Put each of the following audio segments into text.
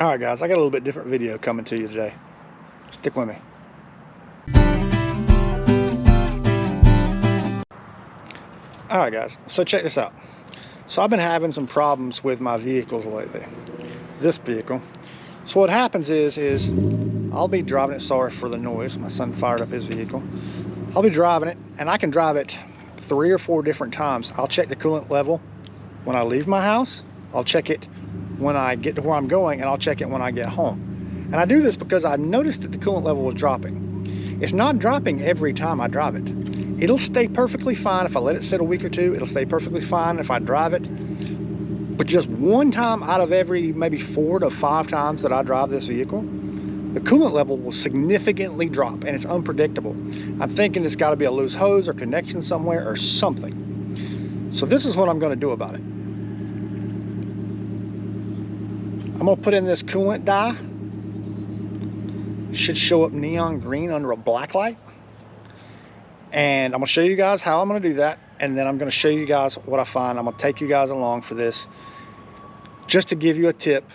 Alright guys, I got a little bit different video coming to you today. Stick with me. Alright guys, so check this out. So I've been having some problems with my vehicles lately. This vehicle. So what happens is I'll be driving it, sorry for the noise, my son fired up his vehicle. I'll be driving it and I can drive it 3 or 4 different times. I'll check the coolant level when I leave my house. I'll check it when I get to where I'm going, and I'll check it when I get home. And I do this because I've noticed that the coolant level was dropping. It's not dropping every time I drive it. It'll stay perfectly fine if I let it sit a week or two. It'll stay perfectly fine if I drive it. But just one time out of every maybe 4 to 5 times that I drive this vehicle, the coolant level will significantly drop, and it's unpredictable. I'm thinking it's got to be a loose hose or connection somewhere or something. So this is what I'm going to do about it. I'm going to put in this coolant dye. Should show up neon green under a black light. And I'm going to show you guys how I'm going to do that. And then I'm going to show you guys what I find. I'm going to take you guys along for this. Just to give you a tip.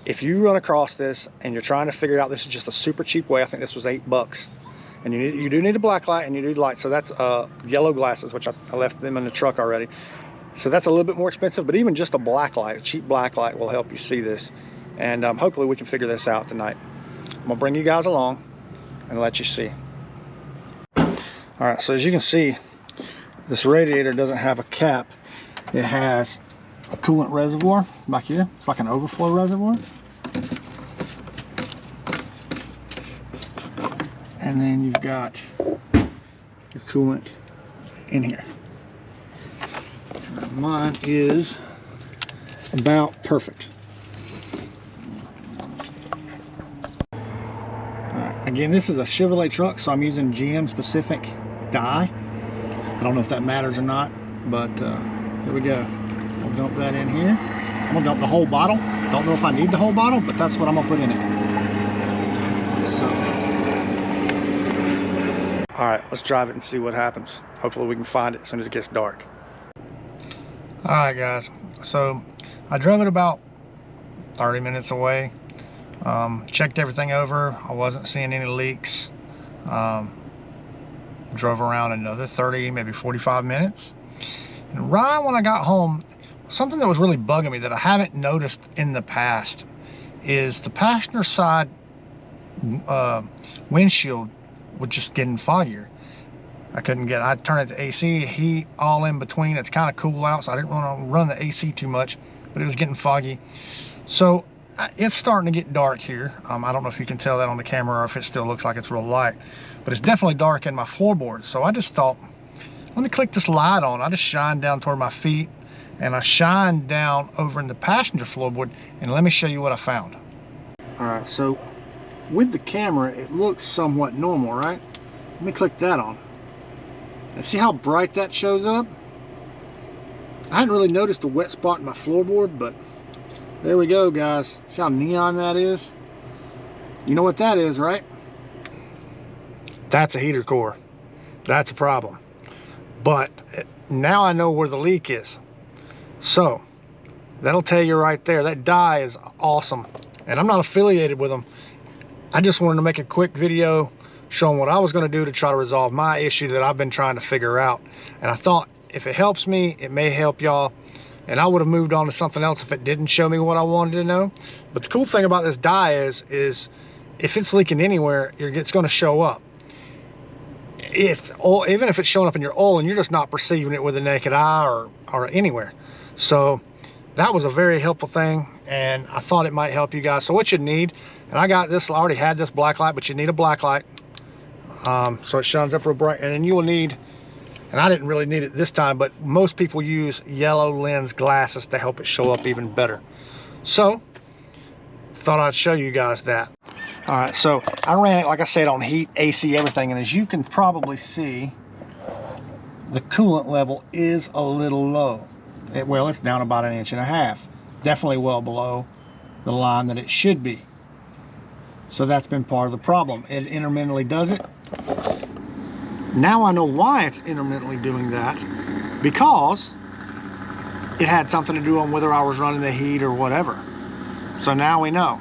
If you run across this and you're trying to figure out, this is just a super cheap way. I think this was $8. And you do need a black light and you need light. So that's yellow glasses, which I left them in the truck already. So that's a little bit more expensive, but even just a black light, a cheap black light will help you see this. And hopefully we can figure this out tonight. I'm gonna bring you guys along and let you see. All right, so as you can see, this radiator doesn't have a cap. It has a coolant reservoir back here. It's like an overflow reservoir. And then you've got your coolant in here. Mine is about perfect. Alright, again, this is a Chevrolet truck, so I'm using GM specific dye. I don't know if that matters or not, but here we go. I'll dump that in here. I'm gonna dump the whole bottle. Don't know if I need the whole bottle, but that's what I'm gonna put in it. So, alright, let's drive it and see what happens. Hopefully we can find it as soon as it gets dark. Alright guys, so I drove it about 30 minutes away. Checked everything over. I wasn't seeing any leaks. Drove around another 30, maybe 45 minutes. And right when I got home, something that was really bugging me that I haven't noticed in the past is the passenger side windshield was just getting foggier. I'd turn it to AC, heat, all in between. It's kind of cool out, so I didn't want to run the AC too much, but it was getting foggy. So it's starting to get dark here. I don't know if you can tell that on the camera or if it still looks like it's real light, but it's definitely dark in my floorboards. So I just thought, let me click this light on. I just shined down toward my feet, and I shined down over in the passenger floorboard, and let me show you what I found. All right, so with the camera, it looks somewhat normal, right? Let me click that on. And see how bright that shows up? I hadn't really noticed a wet spot in my floorboard, but there we go, guys. See how neon that is? You know what that is, right? That's a heater core. That's a problem. But now I know where the leak is. So that'll tell you right there. That dye is awesome. And I'm not affiliated with them. I just wanted to make a quick video showing what I was going to do to try to resolve my issue that I've been trying to figure out. And I thought if it helps me, it may help y'all. And I would have moved on to something else if it didn't show me what I wanted to know. But the cool thing about this dye is if it's leaking anywhere, it's going to show up. Even if it's showing up in your oil and you're just not perceiving it with the naked eye or anywhere. So that was a very helpful thing, and I thought it might help you guys. So what you need, and I got this, I already had this black light, but you need a black light. So it shines up real bright, and then you will need, and I didn't really need it this time, but most people use yellow lens glasses to help it show up even better. So thought I'd show you guys that. All right, so I ran it, like I said, on heat, AC, everything, and as you can probably see, the coolant level is a little low. Well, it's down about 1.5 inches. Definitely well below the line that it should be. So that's been part of the problem. It intermittently does it. Now I know why it's intermittently doing that, because it had something to do on whether I was running the heat or whatever. So now we know.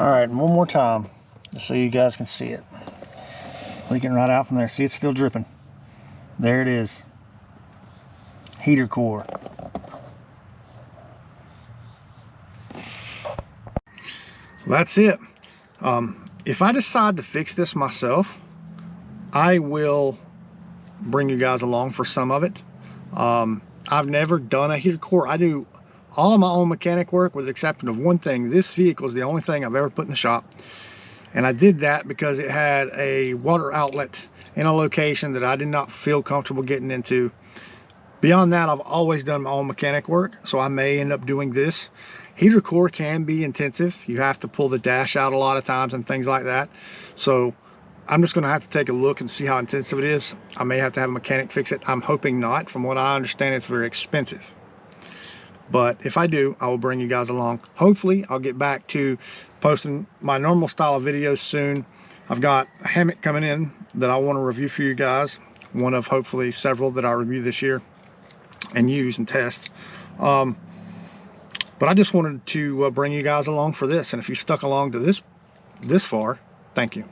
All right, and one more time, just so you guys can see it. Leaking right out from there. See, it's still dripping. There it is. Heater core. That's it. If I decide to fix this myself, I will bring you guys along for some of it. I've never done a heater core. I do all of my own mechanic work with the exception of one thing. This vehicle is the only thing I've ever put in the shop. And I did that because it had a water outlet in a location that I did not feel comfortable getting into. Beyond that, I've always done my own mechanic work, so I may end up doing this. Heater core can be intensive. You have to pull the dash out a lot of times and things like that. So I'm just gonna have to take a look and see how intensive it is. I may have to have a mechanic fix it. I'm hoping not. From what I understand, it's very expensive. But if I do, I will bring you guys along. Hopefully, I'll get back to posting my normal style of videos soon. I've got a hammock coming in that I want to review for you guys. One of hopefully several that I review this year and use and test. But I just wanted to bring you guys along for this. And if you stuck along to this far, thank you.